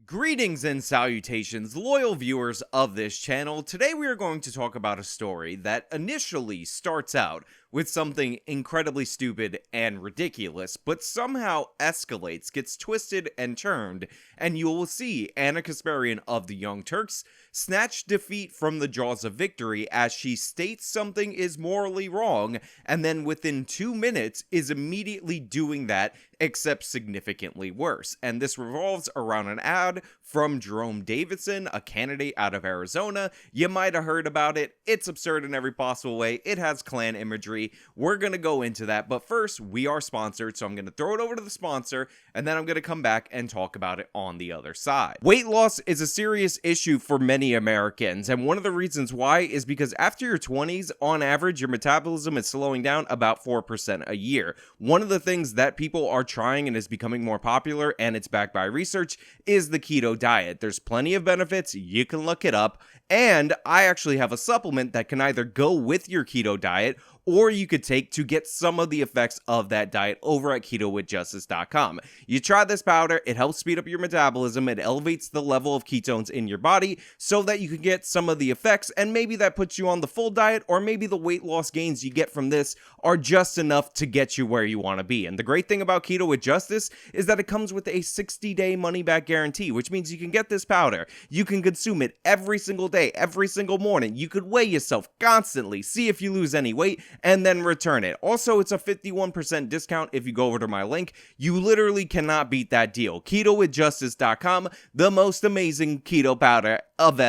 Greetings and salutations, loyal viewers of this channel. Today we are going to talk about a story that initially starts out with something incredibly stupid and ridiculous, but somehow escalates, gets twisted and turned, and you will see Ana Kasparian of the Young Turks snatch defeat from the jaws of victory as she states something is morally wrong, and then within 2 minutes is immediately doing that, except significantly worse. And this revolves around an ad from Jerome Davidson, a candidate out of Arizona. You might have heard about it. It's absurd in every possible way. It has Klan imagery. We're going to go into that, but first, we are sponsored, so I'm going to throw it over to the sponsor, and then I'm going to come back and talk about it on the other side. Weight loss is a serious issue for many Americans, and one of the reasons why is because after your 20s, on average, your metabolism is slowing down about 4% a year. One of the things that people are trying and is becoming more popular, and it's backed by research, is the keto diet. There's plenty of benefits. You can look it up. And I actually have a supplement that can either go with your keto diet or you could take to get some of the effects of that diet over at ketowithjustice.com. You try this powder, it helps speed up your metabolism, it elevates the level of ketones in your body so that you can get some of the effects, and maybe that puts you on the full diet, or maybe the weight loss gains you get from this are just enough to get you where you want to be. And the great thing about Keto with Justice is that it comes with a 60-day money-back guarantee, which means you can get this powder, you can consume it every single day, every single morning, you could weigh yourself constantly, see if you lose any weight, and then return it. Also, it's a 51% discount if you go over to my link. You literally cannot beat that deal. KetoWithJustice.com, the most amazing keto powder of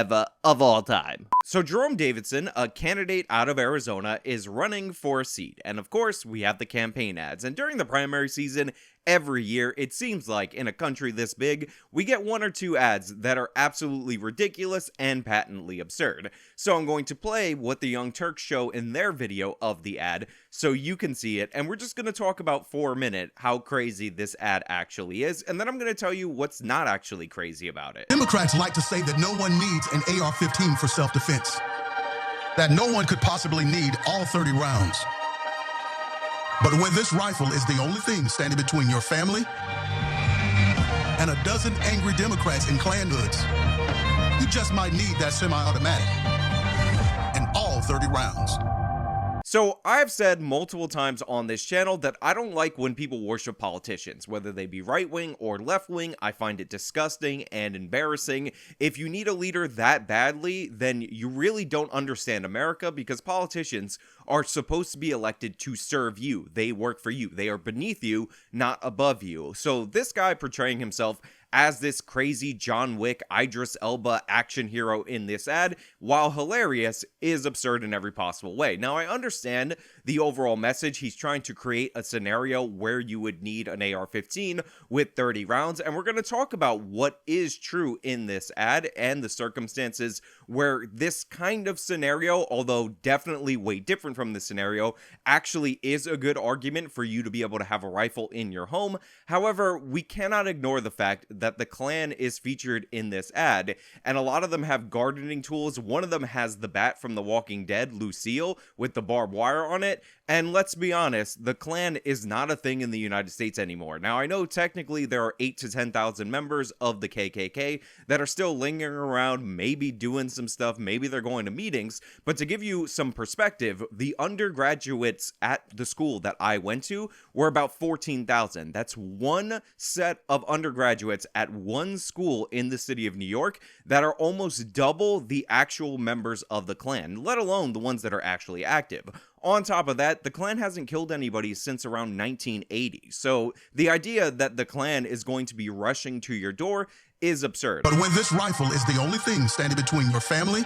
all time. So Jerome Davidson, a candidate out of Arizona, is running for a seat. And of course, we have the campaign ads. And during the primary season, every year, it seems like in a country this big, we get one or two ads that are absolutely ridiculous and patently absurd. So I'm going to play what the Young Turks show in their video of the ad so you can see it, and we're just going to talk about for a minute how crazy this ad actually is, and then I'm going to tell you what's not actually crazy about it. Democrats like to say that no one needs an AR-15 for self-defense, that no one could possibly need all 30 rounds. But when this rifle is the only thing standing between your family and a dozen angry Democrats in Klan hoods, you just might need that semi-automatic and all 30 rounds. So I've said multiple times on this channel that I don't like when people worship politicians, whether they be right-wing or left-wing. I find it disgusting and embarrassing. If you need a leader that badly, then you really don't understand America, because politicians are supposed to be elected to serve you. They work for you. They are beneath you, not above you. So this guy portraying himself as this crazy John Wick, Idris Elba action hero in this ad, while hilarious, is absurd in every possible way. Now, I understand the overall message. He's trying to create a scenario where you would need an AR-15 with 30 rounds, and we're going to talk about what is true in this ad and the circumstances where this kind of scenario, although definitely way different from this scenario, actually is a good argument for you to be able to have a rifle in your home. However, we cannot ignore the fact that the Klan is featured in this ad, and a lot of them have gardening tools. One of them has the bat from The Walking Dead, Lucille, with the barbed wire on it. And let's be honest, the Klan is not a thing in the United States anymore. Now, I know technically there are 8,000 to 10,000 members of the KKK that are still lingering around, maybe doing some stuff, maybe they're going to meetings, but to give you some perspective, the undergraduates at the school that I went to were about 14,000. That's one set of undergraduates at one school in the city of New York that are almost double the actual members of the Klan, let alone the ones that are actually active. On top of that, the Klan hasn't killed anybody since around 1980, so the idea that the Klan is going to be rushing to your door is absurd. But when this rifle is the only thing standing between your family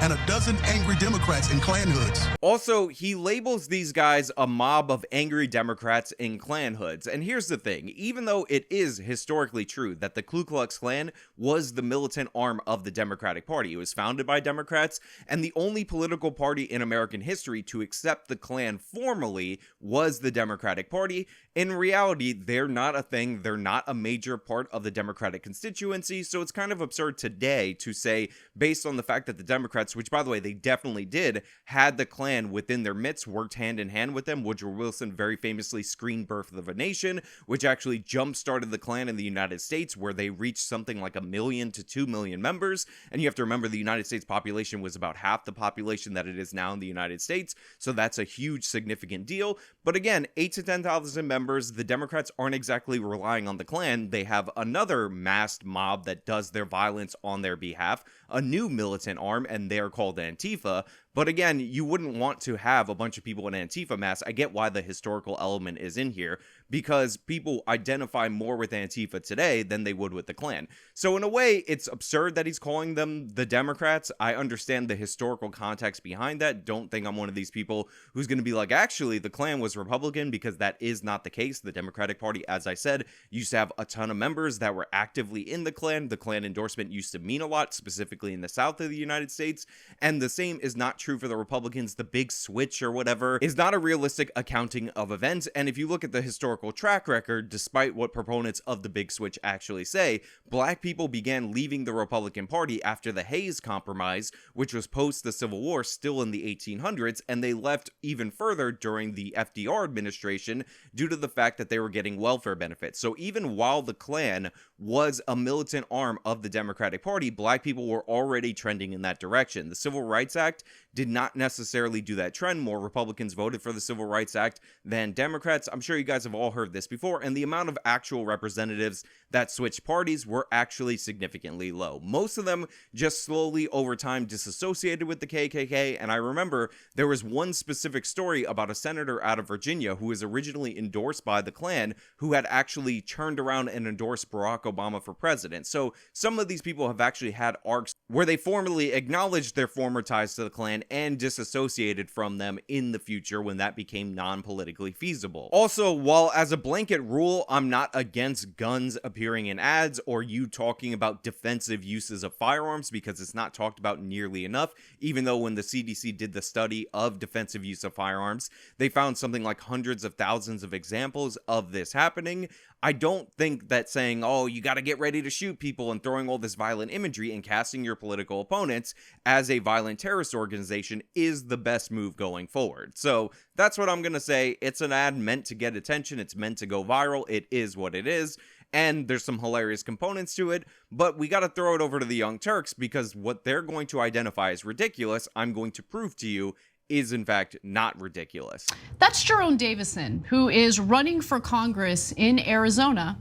and a dozen angry Democrats in Klan hoods. Also, he labels these guys a mob of angry Democrats in Klan hoods. And here's the thing, even though it is historically true that the Ku Klux Klan was the militant arm of the Democratic Party, it was founded by Democrats, and the only political party in American history to accept the Klan formally was the Democratic Party, in reality, they're not a thing. They're not a major part of the Democratic constituency. So it's kind of absurd today to say, based on the fact that the Democrats, which by the way, they definitely did, had the Klan within their midst, worked hand in hand with them. Woodrow Wilson very famously screened Birth of a Nation, which actually jump-started the Klan in the United States, where they reached something like 1 million to 2 million members. And you have to remember the United States population was about half the population that it is now in the United States. So that's a huge, significant deal. But again, 8 to 10,000 members, the Democrats aren't exactly relying on the Klan. They have another masked mob that does their violence on their behalf, a new militant arm, and they are called Antifa. But again, you wouldn't want to have a bunch of people in Antifa masks. I get why the historical element is in here, because people identify more with Antifa today than they would with the Klan. So in a way, it's absurd that he's calling them the Democrats. I understand the historical context behind that. Don't think I'm one of these people who's going to be like, actually, the Klan was Republican, because that is not the case. The Democratic Party, as I said, used to have a ton of members that were actively in the Klan. The Klan endorsement used to mean a lot, specifically in the South of the United States. And the same is not true for the Republicans. The big switch or whatever is not a realistic accounting of events. And if you look at the historical track record, despite what proponents of the big switch actually say, black people began leaving the Republican Party after the Hayes Compromise, which was post the Civil War, still in the 1800s, and they left even further during the FDR administration due to the fact that they were getting welfare benefits. So even while the Klan was a militant arm of the Democratic Party, black people were already trending in that direction. The Civil Rights Act did not necessarily do that trend. More Republicans voted for the Civil Rights Act than Democrats. I'm sure you guys have all heard this before, and the amount of actual representatives that switched parties were actually significantly low. Most of them just slowly over time disassociated with the KKK, and I remember there was one specific story about a senator out of Virginia who was originally endorsed by the Klan, who had actually turned around and endorsed Barack Obama for president. So some of these people have actually had arcs where they formally acknowledged their former ties to the Klan and disassociated from them in the future when that became non-politically feasible. Also, while as a blanket rule, I'm not against guns appearing in ads or you talking about defensive uses of firearms, because it's not talked about nearly enough, even though when the CDC did the study of defensive use of firearms, they found something like hundreds of thousands of examples of this happening. I don't think that saying, oh, you got to get ready to shoot people and throwing all this violent imagery and casting your political opponents as a violent terrorist organization is the best move going forward. So that's what I'm going to say. It's an ad meant to get attention. It's meant to go viral. It is what it is. And there's some hilarious components to it, but we got to throw it over to the Young Turks, because what they're going to identify as ridiculous, I'm going to prove to you is in fact not ridiculous. That's Jerome Davison, who is running for Congress in Arizona.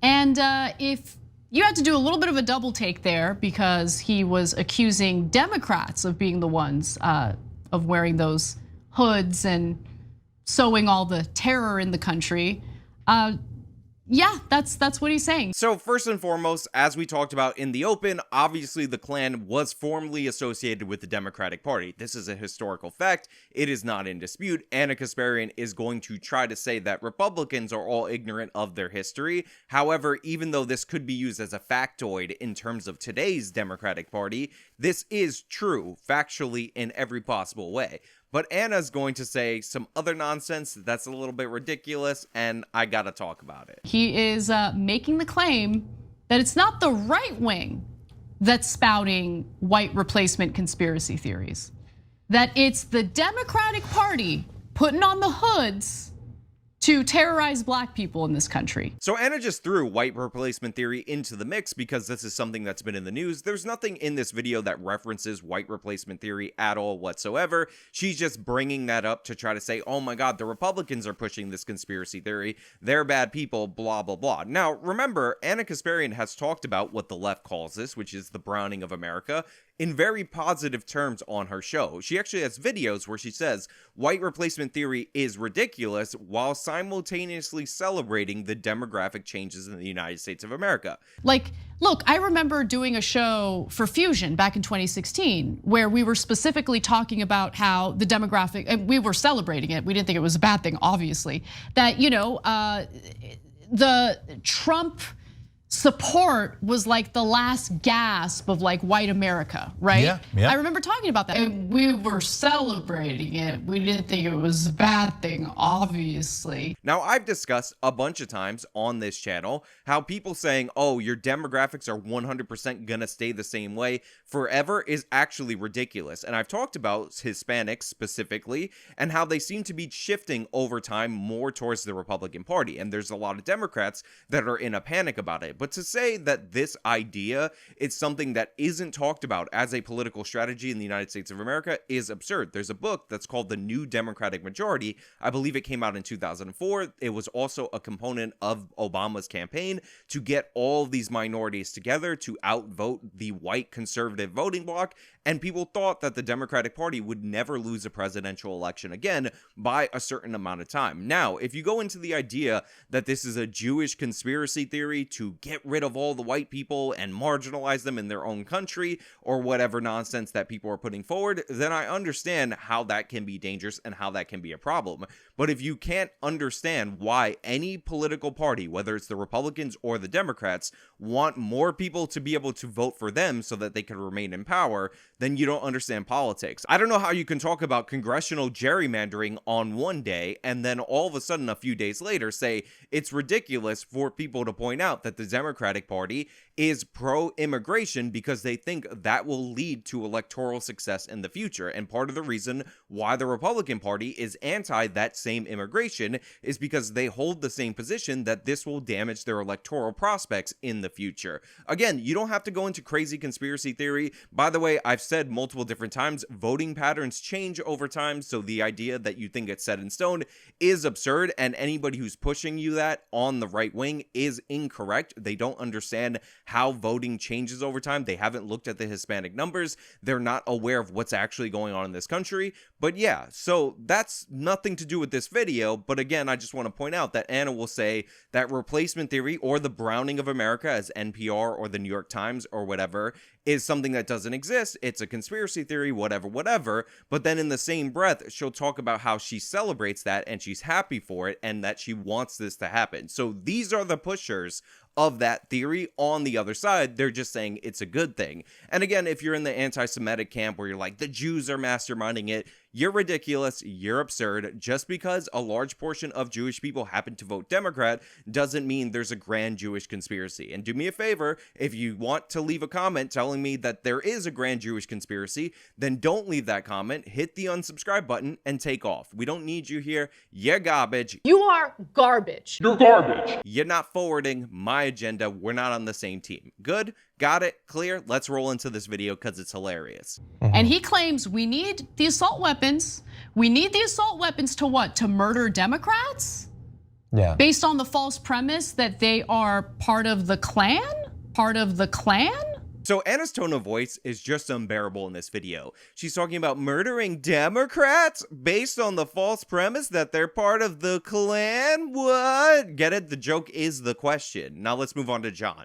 And if you had to do a little bit of a double take there, because he was accusing Democrats of being the ones of wearing those hoods and sowing all the terror in the country. Yeah, that's what he's saying. So first and foremost, as we talked about in the open, obviously the Klan was formally associated with the Democratic Party. This is a historical fact. It is not in dispute. Ana Kasparian is going to try to say that Republicans are all ignorant of their history. However, even though this could be used as a factoid in terms of today's Democratic Party, this is true factually in every possible way. But Anna's going to say some other nonsense that's a little bit ridiculous, and I gotta talk about it. He is making the claim that it's not the right wing that's spouting white replacement conspiracy theories, that it's the Democratic Party putting on the hoods to terrorize black people in this country. So Anna just threw white replacement theory into the mix because this is something that's been in the news. There's nothing in this video that references white replacement theory at all whatsoever. She's just bringing that up to try to say, oh my God, the Republicans are pushing this conspiracy theory. They're bad people, blah, blah, blah. Now, remember, Ana Kasparian has talked about what the left calls this, which is the browning of America, in very positive terms on her show. She actually has videos where she says white replacement theory is ridiculous while simultaneously celebrating the demographic changes in the United States of America. Like, look, I remember doing a show for Fusion back in 2016 where we were specifically talking about how the demographic, and we were celebrating it. We didn't think it was a bad thing, obviously, that, the Trump support was like the last gasp of like white America, right? Yeah. I remember talking about that. And we were celebrating it. We didn't think it was a bad thing, obviously. Now, I've discussed a bunch of times on this channel how people saying, oh, your demographics are 100% gonna stay the same way forever is actually ridiculous. And I've talked about Hispanics specifically and how they seem to be shifting over time more towards the Republican Party. And there's a lot of Democrats that are in a panic about it. But to say that this idea is something that isn't talked about as a political strategy in the United States of America is absurd. There's a book that's called The New Democratic Majority. I believe it came out in 2004. It was also a component of Obama's campaign to get all these minorities together to outvote the white conservative voting bloc. And people thought that the Democratic Party would never lose a presidential election again by a certain amount of time. Now, if you go into the idea that this is a Jewish conspiracy theory to get rid of all the white people and marginalize them in their own country or whatever nonsense that people are putting forward, then I understand how that can be dangerous and how that can be a problem. But if you can't understand why any political party, whether it's the Republicans or the Democrats, want more people to be able to vote for them so that they can remain in power, then you don't understand politics. I don't know how you can talk about congressional gerrymandering on one day and then all of a sudden a few days later say it's ridiculous for people to point out that the Democratic Party is pro-immigration because they think that will lead to electoral success in the future. And part of the reason why the Republican Party is anti that same immigration is because they hold the same position that this will damage their electoral prospects in the future. Again, you don't have to go into crazy conspiracy theory. By the way, I've said multiple different times, voting patterns change over time, so the idea that you think it's set in stone is absurd, and anybody who's pushing you that on the right wing is incorrect. They don't understand how voting changes over time. They haven't looked at the Hispanic numbers. They're not aware of what's actually going on in this country. But yeah, so that's nothing to do with this video. But again, I just want to point out that Anna will say that replacement theory or the browning of America, as NPR or the New York Times or whatever, is something that doesn't exist. It's a conspiracy theory, whatever. But then in the same breath, she'll talk about how she celebrates that and she's happy for it and that she wants this to happen. So these are the pushers of that theory on the other side. They're just saying it's a good thing. And again, if you're in the anti-Semitic camp where you're like, the Jews are masterminding it, you're ridiculous, you're absurd. Just because a large portion of Jewish people happen to vote Democrat doesn't mean there's a grand Jewish conspiracy. And do me a favor, if you want to leave a comment telling me that there is a grand Jewish conspiracy, then don't leave that comment, hit the unsubscribe button, and take off. We don't need you here. You're garbage. You are garbage. You're garbage. You're not forwarding my agenda. We're not on the same team. Good? Got it? Clear? Let's roll into this video because it's hilarious. And he claims we need the assault weapons. We need the assault weapons to what? To murder Democrats? Yeah. Based on the false premise that they are part of the Klan? Part of the Klan? So Anna's tone of voice is just unbearable in this video. She's talking about murdering Democrats based on the false premise that they're part of the Klan? What? Get it? The joke is the question. Now let's move on to John.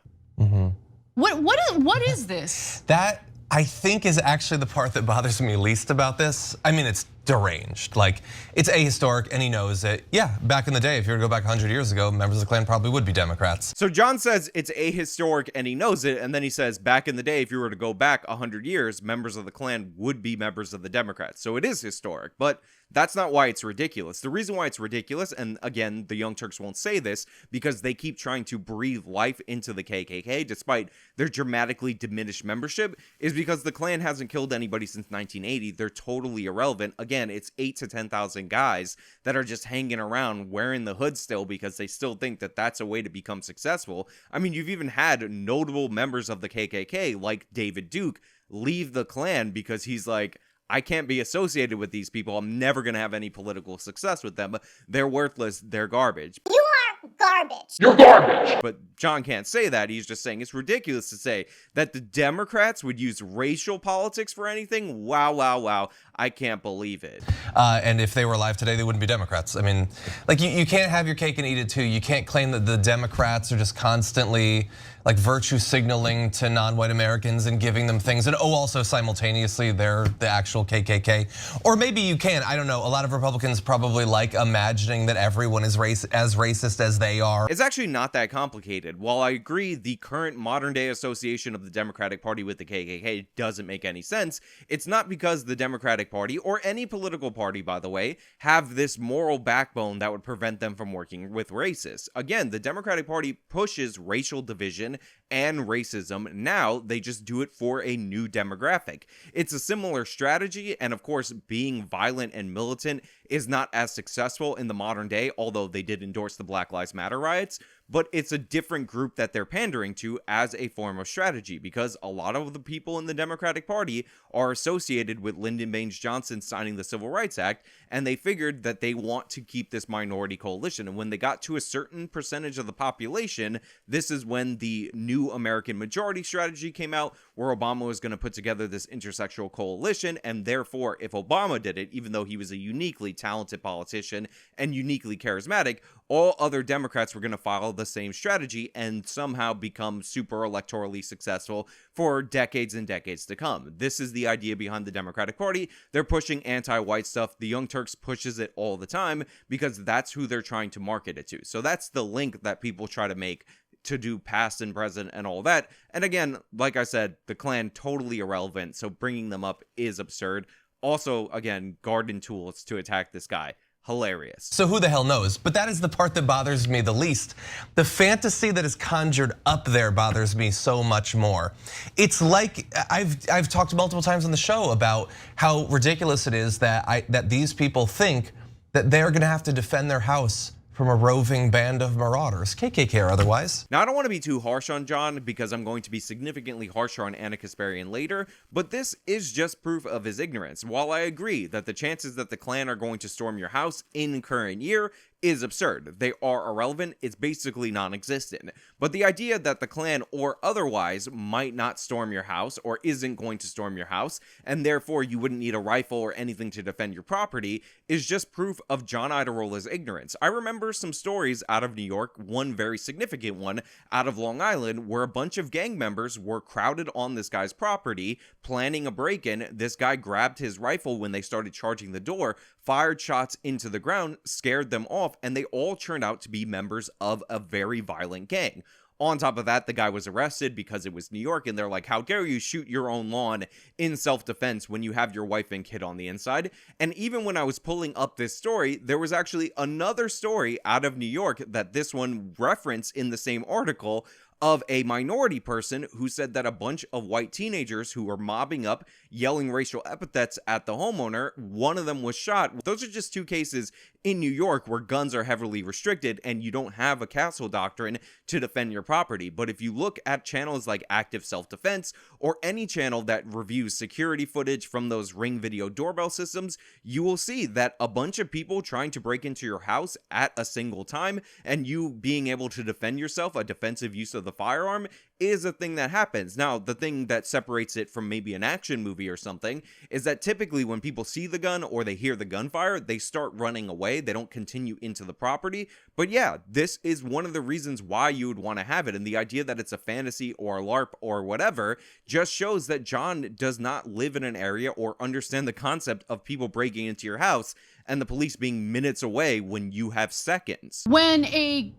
What is this? That, I think, is actually the part that bothers me least about this. I mean, it's deranged. Like, it's ahistoric, and he knows it. Yeah, back in the day, if you were to go back 100 years ago, members of the Klan probably would be Democrats. So John says it's ahistoric and he knows it, and then he says back in the day, if you were to go back 100 years, members of the Klan would be members of the Democrats. So it is historic, but that's not why it's ridiculous. The reason why it's ridiculous, and again, the Young Turks won't say this because they keep trying to breathe life into the KKK despite their dramatically diminished membership, is because the Klan hasn't killed anybody since 1980. They're totally irrelevant. Again, it's 8,000 to 10,000 guys that are just hanging around wearing the hood still because they still think that that's a way to become successful. I mean, you've even had notable members of the KKK like David Duke leave the Klan because he's like, I can't be associated with these people. I'm never going to have any political success with them. They're worthless. They're garbage. You are garbage. You're garbage. But John can't say that. He's just saying it's ridiculous to say that the Democrats would use racial politics for anything. Wow. I can't believe it. And if they were alive today, they wouldn't be Democrats. I mean, like you can't have your cake and eat it too. You can't claim that the Democrats are just constantly like virtue signaling to non-white Americans and giving them things. And also simultaneously, they're the actual KKK. Or maybe you can, I don't know. A lot of Republicans probably like imagining that everyone is as racist as they they are. It's actually not that complicated. While I agree the current modern day association of the Democratic Party with the KKK doesn't make any sense, it's not because the Democratic Party, or any political party by the way, have this moral backbone that would prevent them from working with racists. Again, the Democratic Party pushes racial division and racism. Now they just do it for a new demographic. It's a similar strategy, and of course being violent and militant is not as successful in the modern day, although they did endorse the Black Lives Matter riots, but it's a different group that they're pandering to as a form of strategy, because a lot of the people in the Democratic Party are associated with Lyndon Baines Johnson signing the Civil Rights Act, and they figured that they want to keep this minority coalition. And when they got to a certain percentage of the population, this is when the New American Majority strategy came out, where Obama was going to put together this intersectional coalition, and therefore if Obama did it, even though he was a uniquely talented politician and uniquely charismatic, all other Democrats were going to follow the same strategy and somehow become super electorally successful for decades and decades to come. This is the idea behind the Democratic Party. They're pushing anti-white stuff. The Young Turks pushes it all the time because that's who they're trying to market it to. So that's the link that people try to make to do past and present and all that. And again, like I said, the Klan totally irrelevant, so bringing them up is absurd. Also, again, garden tools to attack this guy. Hilarious. So who the hell knows? But that is the part that bothers me the least. The fantasy that is conjured up there bothers me so much more. It's like I've talked multiple times on the show about how ridiculous it is that these people think that they're going to have to defend their house from a roving band of marauders, KKK or otherwise. Now, I don't want to be too harsh on John because I'm going to be significantly harsher on Ana Kasparian later, but this is just proof of his ignorance. While I agree that the chances that the Klan are going to storm your house in current year is absurd. They are irrelevant. It's basically non-existent. But the idea that the Klan or otherwise might not storm your house or isn't going to storm your house, and therefore you wouldn't need a rifle or anything to defend your property, is just proof of John Iadarolla's ignorance. I remember some stories out of New York, one very significant one out of Long Island, where a bunch of gang members were crowded on this guy's property, planning a break-in. This guy grabbed his rifle when they started charging the door, fired shots into the ground, scared them off, and they all turned out to be members of a very violent gang. On top of that, the guy was arrested because it was New York, and they're like, how dare you shoot your own lawn in self-defense when you have your wife and kid on the inside? And even when I was pulling up this story, there was actually another story out of New York that this one referenced in the same article of a minority person who said that a bunch of white teenagers who were mobbing up, yelling racial epithets at the homeowner, one of them was shot. Those are just two cases in New York where guns are heavily restricted and you don't have a castle doctrine to defend your property. But if you look at channels like Active Self-Defense or any channel that reviews security footage from those Ring video doorbell systems, you will see that a bunch of people trying to break into your house at a single time and you being able to defend yourself, a defensive use of the firearm, is a thing that happens. Now, the thing that separates it from maybe an action movie or something is that typically when people see the gun or they hear the gunfire, they start running away. They don't continue into the property. But yeah, this is one of the reasons why you would want to have it. And the idea that it's a fantasy or a LARP or whatever just shows that John does not live in an area or understand the concept of people breaking into your house and the police being minutes away when you have seconds. When a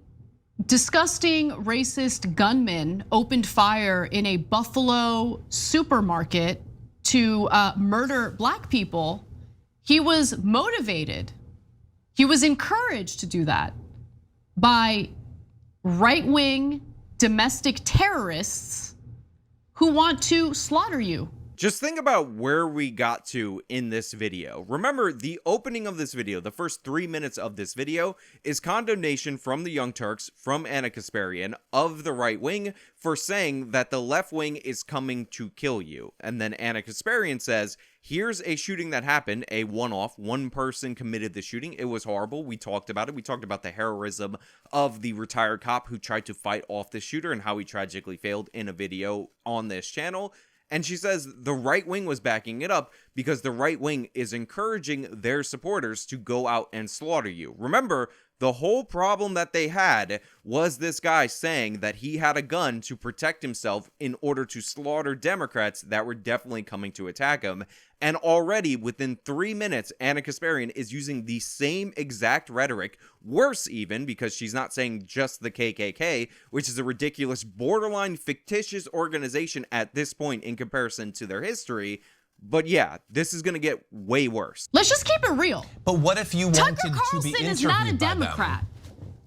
disgusting racist gunman opened fire in a Buffalo supermarket to murder black people, he was motivated. He was encouraged to do that by right-wing domestic terrorists who want to slaughter you. Just think about where we got to in this video. Remember, the opening of this video, the first 3 minutes of this video, is condemnation from the Young Turks, from Ana Kasparian, of the right wing, for saying that the left wing is coming to kill you. And then Ana Kasparian says, here's a shooting that happened, a one-off, one person committed the shooting. It was horrible. We talked about it. We talked about the heroism of the retired cop who tried to fight off the shooter and how he tragically failed in a video on this channel. And she says the right wing was backing it up because the right wing is encouraging their supporters to go out and slaughter you. Remember, The whole problem that they had was this guy saying that he had a gun to protect himself in order to slaughter Democrats that were definitely coming to attack him. And already within 3 minutes, Ana Kasparian is using the same exact rhetoric, worse even, because she's not saying just the KKK, which is a ridiculous, borderline fictitious organization at this point in comparison to their history. But yeah, this is gonna get way worse. Let's just keep it real. But what if you wanted Tucker to be Carlson interviewed is not a by them? Democrat.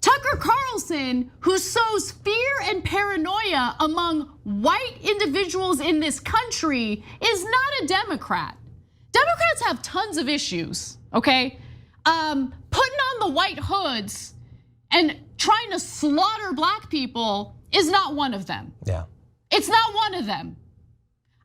Tucker Carlson, who sows fear and paranoia among white individuals in this country, is not a Democrat. Democrats have tons of issues, okay? Putting on the white hoods and trying to slaughter black people is not one of them. Yeah. It's not one of them.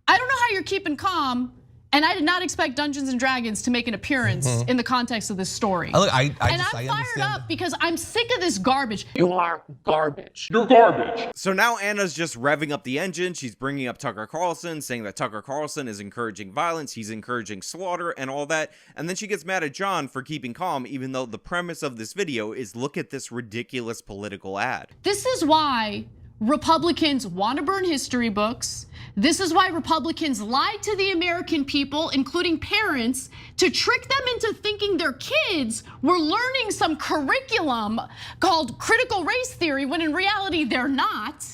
I don't know how you're keeping calm, and I did not expect Dungeons and Dragons to make an appearance in the context of this story. Look, I'm fired up because I'm sick of this garbage. You are garbage. You're garbage. So now Anna's just revving up the engine. She's bringing up Tucker Carlson, saying that Tucker Carlson is encouraging violence, he's encouraging slaughter and all that. And then she gets mad at John for keeping calm, even though the premise of this video is look at this ridiculous political ad. This is why Republicans want to burn history books. This is why Republicans lie to the American people, including parents, to trick them into thinking their kids were learning some curriculum called critical race theory, when in reality they're not.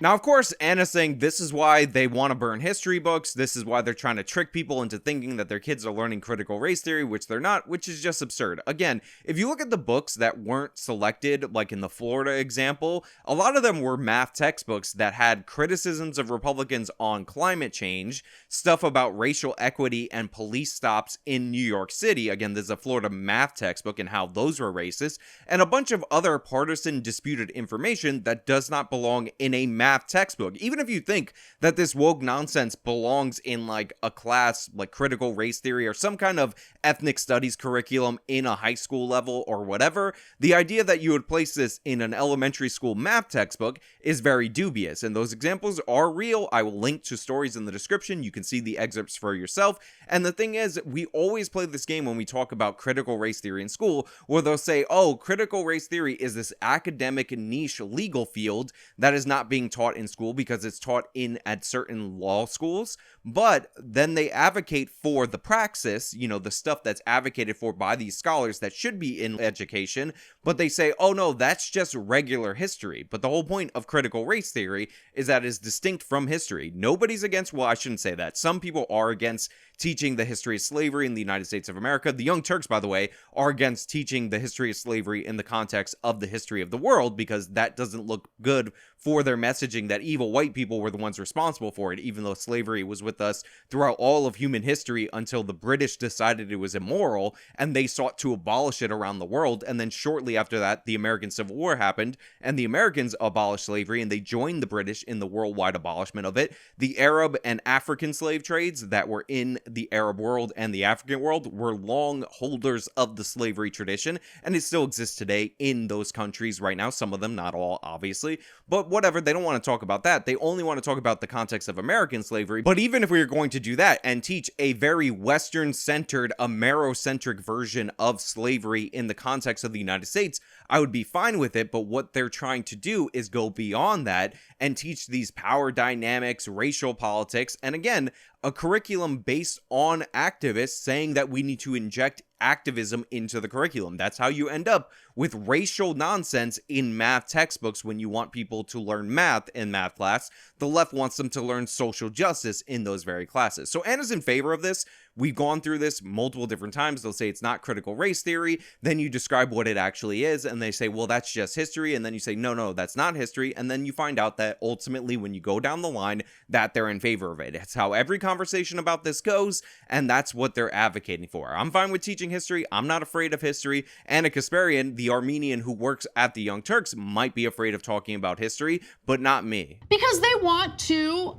Now, of course, Anna's saying this is why they want to burn history books. This is why they're trying to trick people into thinking that their kids are learning critical race theory, which they're not, which is just absurd. Again, if you look at the books that weren't selected, like in the Florida example, a lot of them were math textbooks that had criticisms of Republicans on climate change, stuff about racial equity and police stops in New York City. Again, there's a Florida math textbook and how those were racist, and a bunch of other partisan disputed information that does not belong in a math textbook. Even if you think that this woke nonsense belongs in like a class like critical race theory or some kind of ethnic studies curriculum in a high school level or whatever, the idea that you would place this in an elementary school math textbook is very dubious, and those examples are real. I will link to stories in the description. You can see the excerpts for yourself. And the thing is, we always play this game when we talk about critical race theory in school, where they'll say, oh, critical race theory is this academic niche legal field that is not being taught in school because it's taught at certain law schools. But then they advocate for the praxis, you know, the stuff that's advocated for by these scholars that should be in education, but they say, oh no, that's just regular history. But the whole point of critical race theory is that it's distinct from history. Nobody's against, well, I shouldn't say that. Some people are against teaching the history of slavery in the United States of America. The Young Turks, by the way, are against teaching the history of slavery in the context of the history of the world, because that doesn't look good for their messaging that evil white people were the ones responsible for it, even though slavery was with us throughout all of human history until the British decided it was immoral and they sought to abolish it around the world. And then shortly after that, the American Civil War happened and the Americans abolished slavery and they joined the British in the worldwide abolishment of it. The Arab and African slave trades that were in the Arab world and the African world were long holders of the slavery tradition, and it still exists today in those countries right now. Some of them, not all, obviously, but whatever. They don't want to talk about that. They only want to talk about the context of American slavery. But even if we were going to do that and teach a very Western-centered, Amerocentric version of slavery in the context of the United States, I would be fine with it. But what they're trying to do is go beyond that and teach these power dynamics, racial politics, and again, a curriculum based on activists saying that we need to inject activism into the curriculum. That's how you end up with racial nonsense in math textbooks when you want people to learn math in math class. The left wants them to learn social justice in those very classes. So Anna's in favor of this. We've gone through this multiple different times. They'll say it's not critical race theory. Then you describe what it actually is, and they say, well, that's just history. And then you say, no, that's not history. And then you find out that ultimately, when you go down the line, that they're in favor of it. It's how every conversation about this goes, and that's what they're advocating for. I'm fine with teaching history. I'm not afraid of history. Ana Kasparian, the Armenian who works at the Young Turks, might be afraid of talking about history, but not me. Because they want to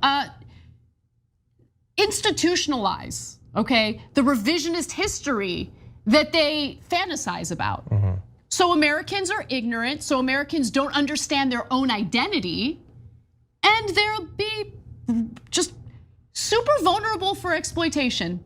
institutionalize, okay, the revisionist history that they fantasize about. So Americans are ignorant, so Americans don't understand their own identity, and they'll be just super vulnerable for exploitation.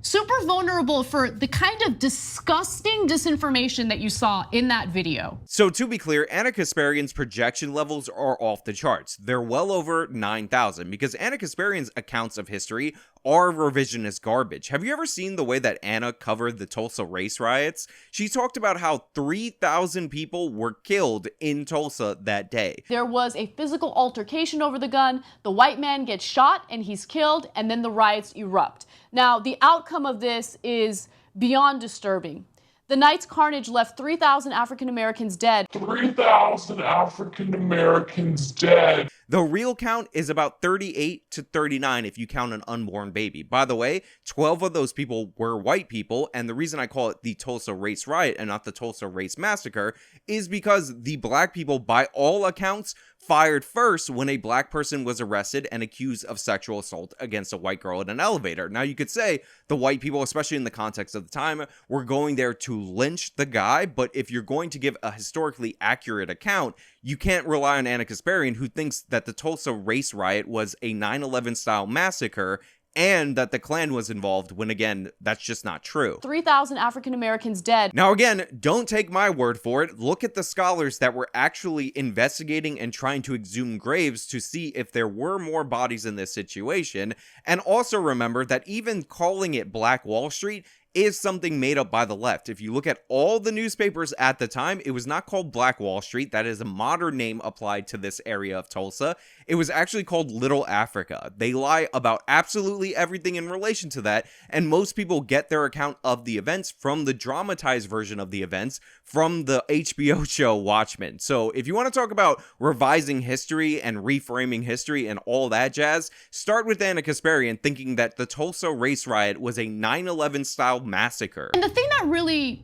Super vulnerable for the kind of disgusting disinformation that you saw in that video. So to be clear, Ana Kasparian's projection levels are off the charts. They're well over 9,000 because Ana Kasparian's accounts of history are revisionist garbage. Have you ever seen the way that Ana covered the Tulsa race riots? She talked about how 3,000 people were killed in Tulsa that day. There was a physical altercation over the gun. The white man gets shot and he's killed, and then the riots erupt. Now, the outcome of this is beyond disturbing. The night's carnage left 3,000 African Americans dead. 3,000 African Americans dead. The real count is about 38 to 39 if you count an unborn baby. By the way, 12 of those people were white people, and the reason I call it the Tulsa Race Riot and not the Tulsa Race Massacre is because the black people, by all accounts, fired first when a black person was arrested and accused of sexual assault against a white girl in an elevator. Now, you could say the white people, especially in the context of the time, were going there to lynch the guy, but if you're going to give a historically accurate account, you can't rely on Ana Kasparian, who thinks that the Tulsa Race Riot was a 9/11 style massacre and that the Klan was involved, when again, that's just not true. 3,000 African Americans dead. Now again, don't take my word for it. Look at the scholars that were actually investigating and trying to exhume graves to see if there were more bodies in this situation. And also remember that even calling it Black Wall Street is something made up by the left. If you look at all the newspapers at the time, it was not called Black Wall Street. That is a modern name applied to this area of Tulsa. It was actually called Little Africa. They lie about absolutely everything in relation to that, and most people get their account of the events from the dramatized version of the events from the HBO show Watchmen. So if you want to talk about revising history and reframing history and all that jazz, start with Ana Kasparian thinking that the Tulsa Race Riot was a 9/11 style massacre. And the thing that really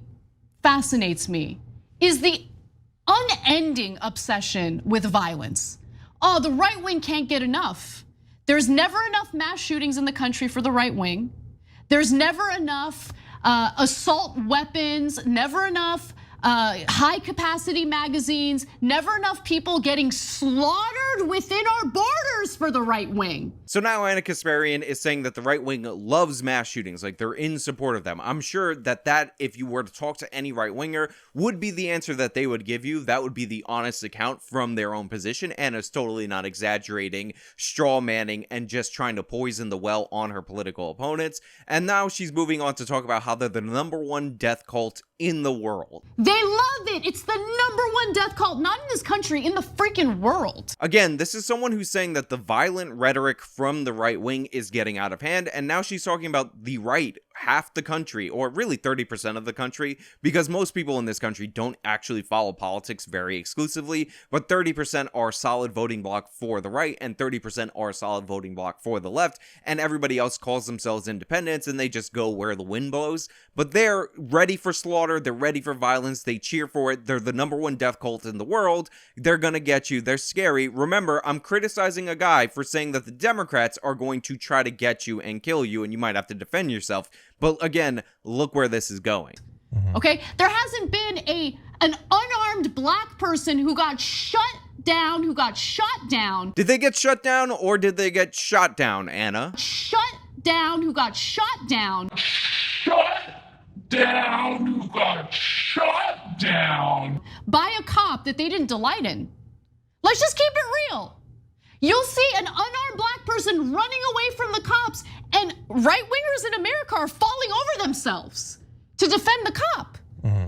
fascinates me is the unending obsession with violence. Oh, the right wing can't get enough. There's never enough mass shootings in the country for the right wing. There's never enough assault weapons, never enough high capacity magazines, never enough people getting slaughtered within our borders for the right wing. So now Ana Kasparian is saying that the right wing loves mass shootings, like they're in support of them. I'm sure that if you were to talk to any right winger, would be the answer that they would give you. That would be the honest account from their own position. Anna's totally not exaggerating, straw manning, and just trying to poison the well on her political opponents. And now she's moving on to talk about how they're the #1 death cult in the world. They love it. It's the #1 death cult, not in this country, in the freaking world. Again, this is someone who's saying that the violent rhetoric from the right wing is getting out of hand, and now she's talking about the right, half the country, or really 30% of the country, because most people in this country don't actually follow politics very exclusively, but 30% are solid voting bloc for the right, and 30% are solid voting bloc for the left, and everybody else calls themselves independents, and they just go where the wind blows. But they're ready for slaughter, they're ready for violence, they cheer for it, they're the #1 death cult in the world, they're gonna get you, they're scary. Remember, I'm criticizing a guy for saying that the Democrats are going to try to get you and kill you, and you might have to defend yourself. But again, look where this is going. Okay, there hasn't been an unarmed black person who got shut down, who got shot down. Did they get shut down or did they get shot down, Anna? Shut down, who got shot down. Shut down, who got shut down. By a cop that they didn't delight in. Let's just keep it real. You'll see an unarmed black person running away from the cops, and right-wingers in America are falling over themselves to defend the cop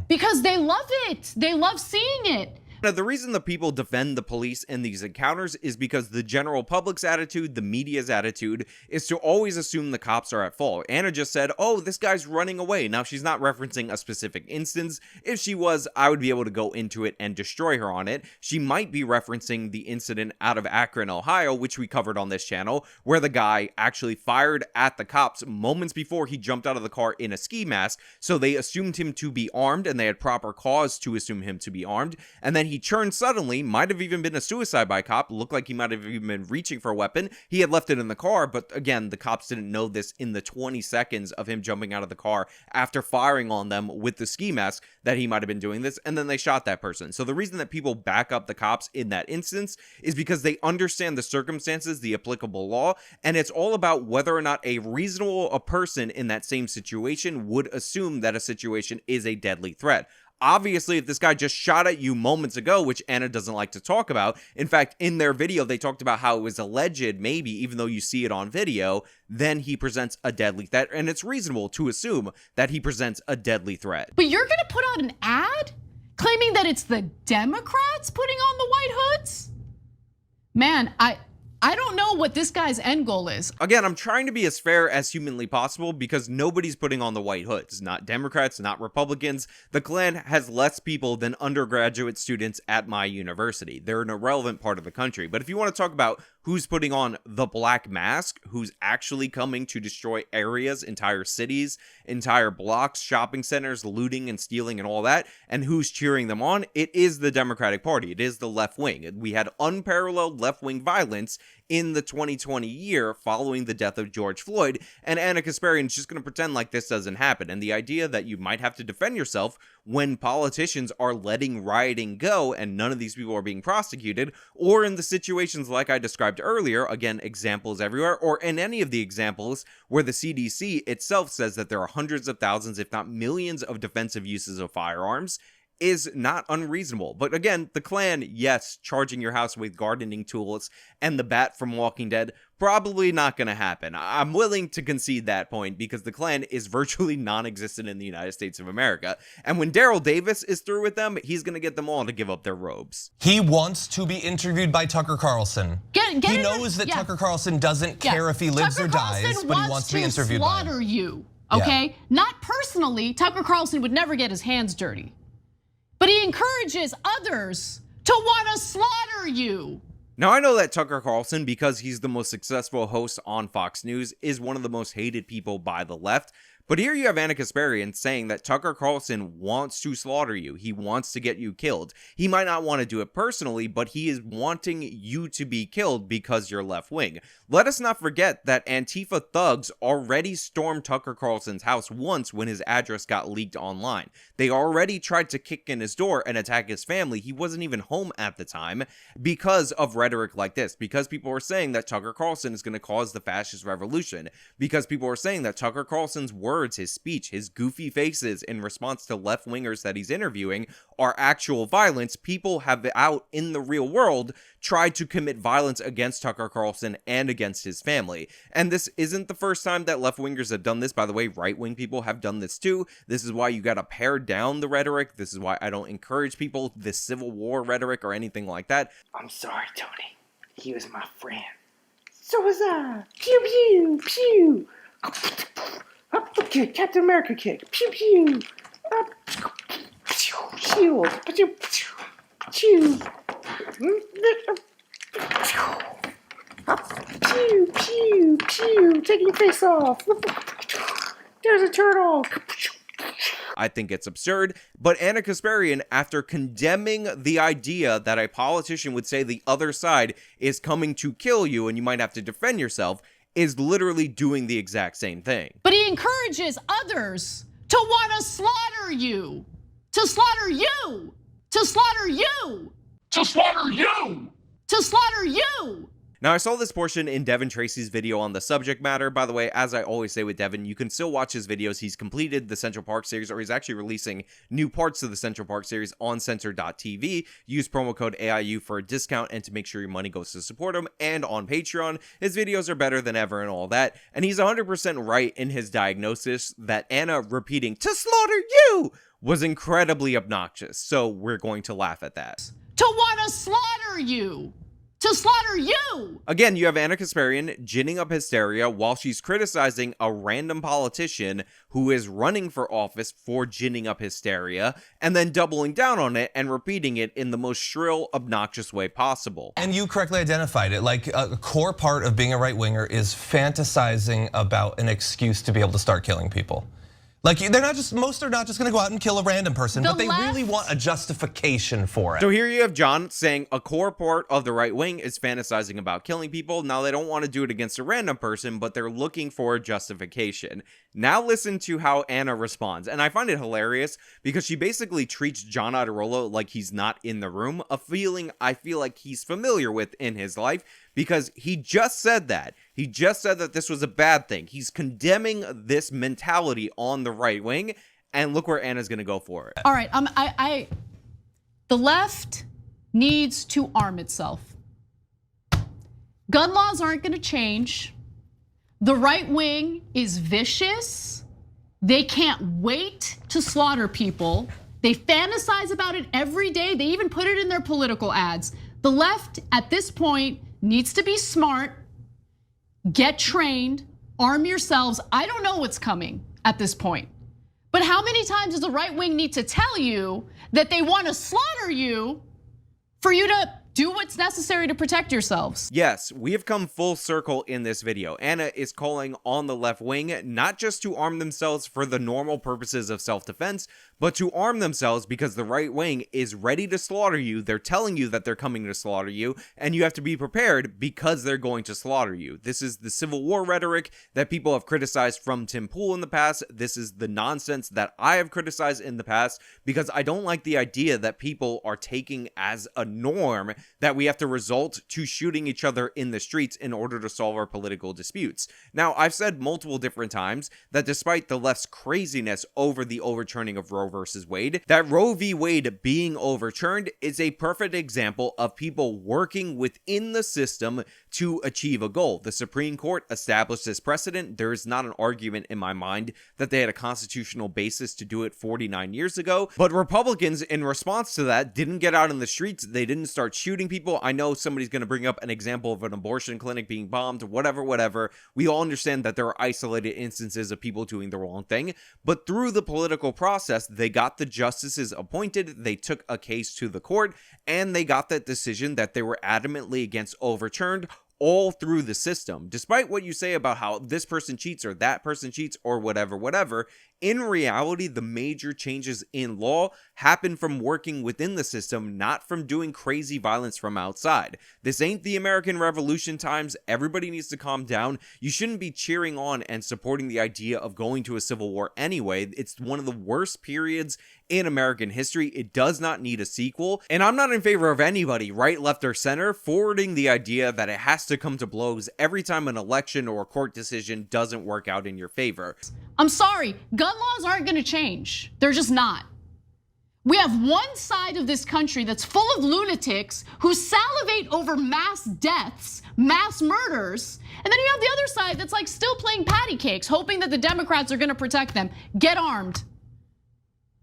because they love it. They love seeing it. Now, the reason the people defend the police in these encounters is because the general public's attitude, the media's attitude, is to always assume the cops are at fault. Anna just said, oh, this guy's running away. Now, she's not referencing a specific instance. If she was, I would be able to go into it and destroy her on it. She might be referencing the incident out of Akron, Ohio, which we covered on this channel, where the guy actually fired at the cops moments before he jumped out of the car in a ski mask. So they assumed him to be armed, and they had proper cause to assume him to be armed. And then he turned suddenly, might have even been a suicide by cop, looked like he might have even been reaching for a weapon. He had left it in the car, but again, the cops didn't know this in the 20 seconds of him jumping out of the car after firing on them with the ski mask that he might have been doing this, and then they shot that person. So the reason that people back up the cops in that instance is because they understand the circumstances, the applicable law, and it's all about whether or not a reasonable person in that same situation would assume that a situation is a deadly threat. Obviously, if this guy just shot at you moments ago, which Ana doesn't like to talk about, in fact, in their video, they talked about how it was alleged, maybe, even though you see it on video, then he presents a deadly threat, and it's reasonable to assume that he presents a deadly threat. But you're gonna put out an ad claiming that it's the Democrats putting on the white hoods? Man, I don't know what this guy's end goal is. Again, I'm trying to be as fair as humanly possible because nobody's putting on the white hoods. Not Democrats, not Republicans. The Klan has less people than undergraduate students at my university. They're an irrelevant part of the country. But if you want to talk about who's putting on the black mask, who's actually coming to destroy areas, entire cities, entire blocks, shopping centers, looting and stealing and all that, and who's cheering them on, it is the Democratic Party. It is the left wing. We had unparalleled left-wing violence in the 2020 year following the death of George Floyd, and Ana Kasparian is just going to pretend like this doesn't happen. And the idea that you might have to defend yourself when politicians are letting rioting go and none of these people are being prosecuted, or in the situations like I described earlier, again, examples everywhere, or in any of the examples where the CDC itself says that there are hundreds of thousands, if not millions, of defensive uses of firearms, is not unreasonable. But again, the Klan, yes, charging your house with gardening tools and the bat from Walking Dead, probably not going to happen. I'm willing to concede that point because the Klan is virtually non-existent in the United States of America. And when Daryl Davis is through with them, he's going to get them all to give up their robes. He wants to be interviewed by Tucker Carlson. He knows that yeah. Tucker Carlson doesn't care if he lives Tucker or dies, Carlson but he wants to be interviewed by him. slaughter you, okay? Yeah. Not personally, Tucker Carlson would never get his hands dirty. But he encourages others to want to slaughter you. Now, I know that Tucker Carlson, because he's the most successful host on Fox News, is one of the most hated people by the left. But here you have Ana Kasparian saying that Tucker Carlson wants to slaughter you. He wants to get you killed. He might not want to do it personally, but he is wanting you to be killed because you're left wing. Let us not forget that Antifa thugs already stormed Tucker Carlson's house once when his address got leaked online. They already tried to kick in his door and attack his family. He wasn't even home at the time because of rhetoric like this, because people were saying that Tucker Carlson is going to cause the fascist revolution, because people were saying that Tucker Carlson's words, his speech, his goofy faces in response to left-wingers that he's interviewing are actual violence. People have out in the real world tried to commit violence against Tucker Carlson and against his family. And this isn't the first time that left-wingers have done this. By the way, right-wing people have done this too. This is why you gotta pare down the rhetoric. This is why I don't encourage people this Civil War rhetoric or anything like that. I'm sorry, Tony. He was my friend. So was I. Pew, pew, pew. Up the kick, Captain America kick. Pew, pew. Up. Shield. Pew, pew. Pew, pew, pew. Taking your face off. There's a turtle. I think it's absurd, but Ana Kasparian, after condemning the idea that a politician would say the other side is coming to kill you and you might have to defend yourself, is literally doing the exact same thing. But he encourages others to want to slaughter you, to slaughter you, to slaughter you, To slaughter you! to slaughter you. Now, I saw this portion in Devin Tracy's video on the subject matter. By the way, as I always say with Devin, you can still watch his videos. He's completed the Central Park series, or he's actually releasing new parts of the Central Park series on censor.tv. Use promo code AIU for a discount and to make sure your money goes to support him. And on Patreon, his videos are better than ever and all that. And he's 100% right in his diagnosis that Ana repeating, "to slaughter you," was incredibly obnoxious. So we're going to laugh at that. To want to slaughter you, to slaughter you. Again, you have Ana Kasparian ginning up hysteria while she's criticizing a random politician who is running for office for ginning up hysteria, and then doubling down on it and repeating it in the most shrill, obnoxious way possible. And you correctly identified it. Like, a core part of being a right-winger is fantasizing about an excuse to be able to start killing people. Like most are not just gonna go out and kill a random person, but they really left- want a justification for it. So here you have John saying a core part of the right wing is fantasizing about killing people. Now they don't want to do it against a random person, but they're looking for a justification. Now listen to how Ana responds. And I find it hilarious because she basically treats John Iadarola like he's not in the room, a feeling I feel like he's familiar with in his life, because he just said that. He just said that this was a bad thing. He's condemning this mentality on the right wing, and look where Ana's gonna go for it. All right, the left needs to arm itself. Gun laws aren't gonna change. The right wing is vicious. They can't wait to slaughter people. They fantasize about it every day. They even put it in their political ads. The left at this point needs to be smart, get trained, arm yourselves. I don't know what's coming at this point. But how many times does the right wing need to tell you that they want to slaughter you for you to do what's necessary to protect yourselves? Yes, we have come full circle in this video. Ana is calling on the left wing not just to arm themselves for the normal purposes of self-defense, but to arm themselves because the right wing is ready to slaughter you. They're telling you that they're coming to slaughter you, and you have to be prepared because they're going to slaughter you. This is the Civil War rhetoric that people have criticized from Tim Pool in the past. This is the nonsense that I have criticized in the past because I don't like the idea that people are taking as a norm that we have to resort to shooting each other in the streets in order to solve our political disputes. Now, I've said multiple different times that despite the left's craziness over the overturning of Roe versus Wade, that Roe v. Wade being overturned is a perfect example of people working within the system to achieve a goal. The Supreme Court established this precedent. There is not an argument in my mind that they had a constitutional basis to do it 49 years ago, but Republicans, in response to that, didn't get out in the streets. They didn't start shooting people. I know somebody's going to bring up an example of an abortion clinic being bombed, whatever. We all understand that there are isolated instances of people doing the wrong thing, but through the political process, they got the justices appointed, they took a case to the court, and they got that decision that they were adamantly against overturned all through the system. Despite what you say about how this person cheats or that person cheats or whatever, in reality, the major changes in law happen from working within the system, not from doing crazy violence from outside. This ain't the American Revolution times. Everybody needs to calm down. You shouldn't be cheering on and supporting the idea of going to a civil war anyway. It's one of the worst periods in American history. It does not need a sequel. And I'm not in favor of anybody, right, left, or center, forwarding the idea that it has to come to blows every time an election or a court decision doesn't work out in your favor. I'm sorry, gun laws aren't gonna change. They're just not. We have one side of this country that's full of lunatics who salivate over mass deaths, mass murders, and then you have the other side that's like still playing patty cakes, hoping that the Democrats are gonna protect them. Get armed.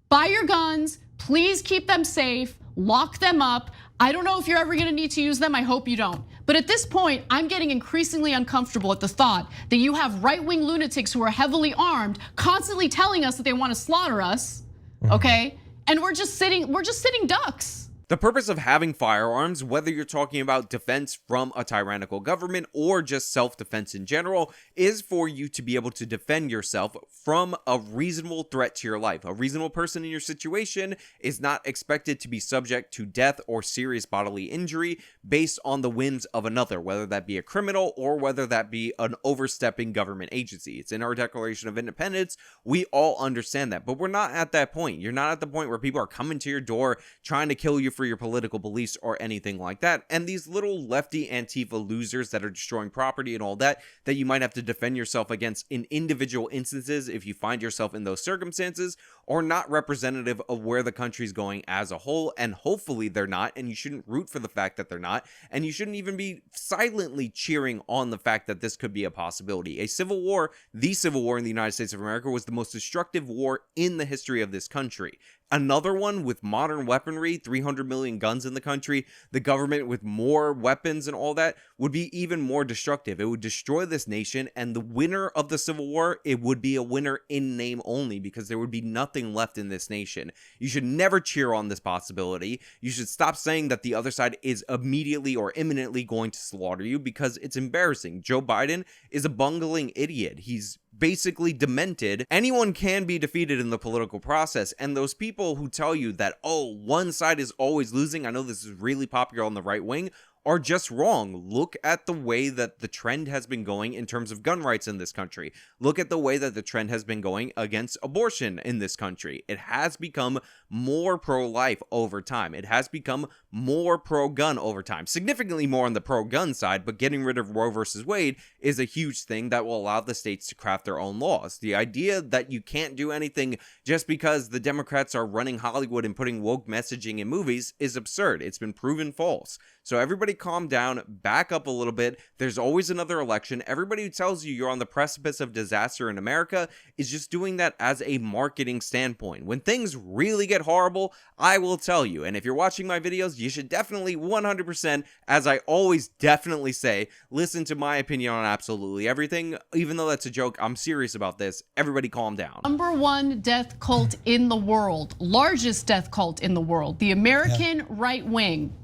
Buy your guns, please keep them safe, lock them up. I don't know if you're ever gonna need to use them, I hope you don't. But at this point, I'm getting increasingly uncomfortable at the thought that you have right-wing lunatics who are heavily armed, constantly telling us that they wanna slaughter us, okay? And we're just sitting ducks. The purpose of having firearms, whether you're talking about defense from a tyrannical government or just self-defense in general, is for you to be able to defend yourself from a reasonable threat to your life. A reasonable person in your situation is not expected to be subject to death or serious bodily injury based on the whims of another, whether that be a criminal or whether that be an overstepping government agency. It's in our Declaration of Independence. We all understand that, but we're not at that point. You're not at the point where people are coming to your door trying to kill you for your political beliefs or anything like that. And these little lefty Antifa losers that are destroying property and all that you might have to defend yourself against in individual instances if you find yourself in those circumstances, are not representative of where the country's going as a whole. And hopefully they're not, and you shouldn't root for the fact that they're not, and you shouldn't even be silently cheering on the fact that this could be a possibility. A civil war, the Civil War in the United States of America, was the most destructive war in the history of this country. Another one with modern weaponry, 300 million guns in the country, the government with more weapons and all that, would be even more destructive. It would destroy this nation, and the winner of the Civil War, it would be a winner in name only, because there would be nothing left in this nation. You should never cheer on this possibility. You should stop saying that the other side is immediately or imminently going to slaughter you, because it's embarrassing. Joe Biden is a bungling idiot. He's basically demented. Anyone can be defeated in the political process, and those people who tell you that, oh, one side is always losing, I know this is really popular on the right wing, are just wrong. Look at the way that the trend has been going in terms of gun rights in this country. Look at the way that the trend has been going against abortion in this country. It has become more pro-life over time. It has become more pro-gun over time. Significantly more on the pro-gun side, but getting rid of Roe versus Wade is a huge thing that will allow the states to craft their own laws. The idea that you can't do anything just because the Democrats are running Hollywood and putting woke messaging in movies is absurd. It's been proven false. So everybody calm down, back up a little bit. There's always another election. Everybody who tells you you're on the precipice of disaster in America is just doing that as a marketing standpoint. When things really get horrible, I will tell you. And if you're watching my videos, you should definitely 100%, as I always definitely say, listen to my opinion on absolutely everything. Even though that's a joke, I'm serious about this. Everybody calm down. #1 death cult in the world, largest death cult in the world, the American right wing.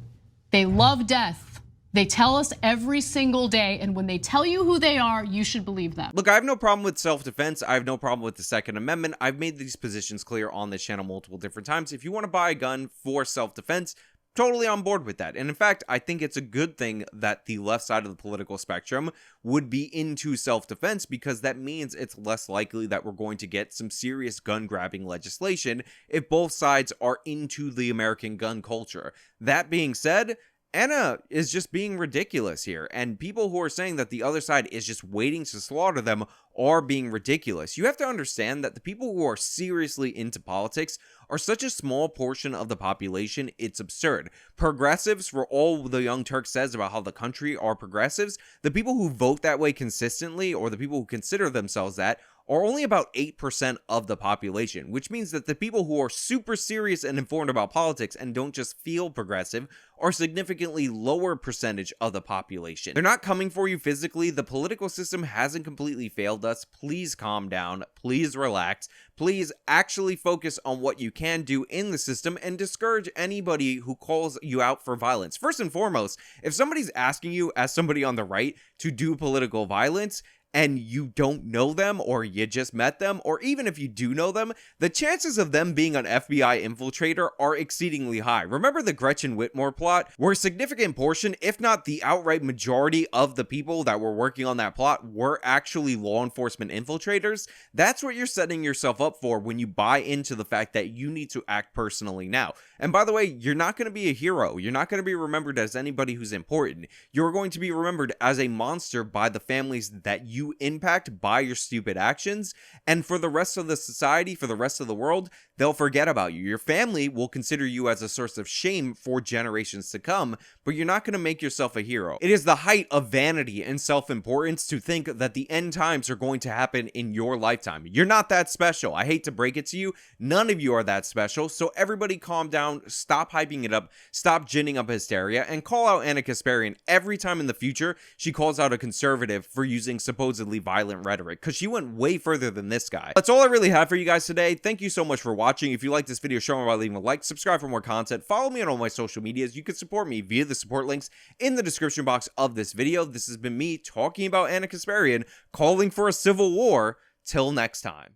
They love death. They tell us every single day, and when they tell you who they are, you should believe them. Look, I have no problem with self-defense. I have no problem with the Second Amendment. I've made these positions clear on this channel multiple different times. If you want to buy a gun for self-defense, totally on board with that. And in fact, I think it's a good thing that the left side of the political spectrum would be into self-defense, because that means it's less likely that we're going to get some serious gun-grabbing legislation if both sides are into the American gun culture. That being said, Ana is just being ridiculous here, and people who are saying that the other side is just waiting to slaughter them are being ridiculous. You have to understand that the people who are seriously into politics are such a small portion of the population, it's absurd. Progressives, for all the Young Turks says about how the country are progressives, the people who vote that way consistently, or the people who consider themselves that, are only about 8% of the population, which means that the people who are super serious and informed about politics and don't just feel progressive are significantly lower percentage of the population. They're not coming for you physically. The political system hasn't completely failed us. Please calm down. Please relax. Please actually focus on what you can do in the system and discourage anybody who calls you out for violence. First and foremost, if somebody's asking you as somebody on the right to do political violence, and you don't know them, or you just met them, or even if you do know them, the chances of them being an FBI infiltrator are exceedingly high. Remember the Gretchen Whitmer plot, where a significant portion, if not the outright majority of the people that were working on that plot were actually law enforcement infiltrators? That's what you're setting yourself up for when you buy into the fact that you need to act personally now. And by the way, you're not going to be a hero. You're not going to be remembered as anybody who's important. You're going to be remembered as a monster by the families that you impact by your stupid actions, and for the rest of the society, for the rest of the world, they'll forget about you. Your family will consider you as a source of shame for generations to come, but you're not going to make yourself a hero. It is the height of vanity and self-importance to think that the end times are going to happen in your lifetime. You're not that special. I hate to break it to you. None of you are that special, so everybody calm down, stop hyping it up, stop ginning up hysteria, and call out Ana Kasparian every time in the future she calls out a conservative for using supposedly violent rhetoric, because she went way further than this guy. That's all I really have for you guys today. Thank you so much for watching. If you like this video, show me by leaving a like, subscribe for more content, follow me on all my social medias. You can support me via the support links in the description box of this video. This has been me talking about Ana Kasparian, calling for a civil war. Till next time.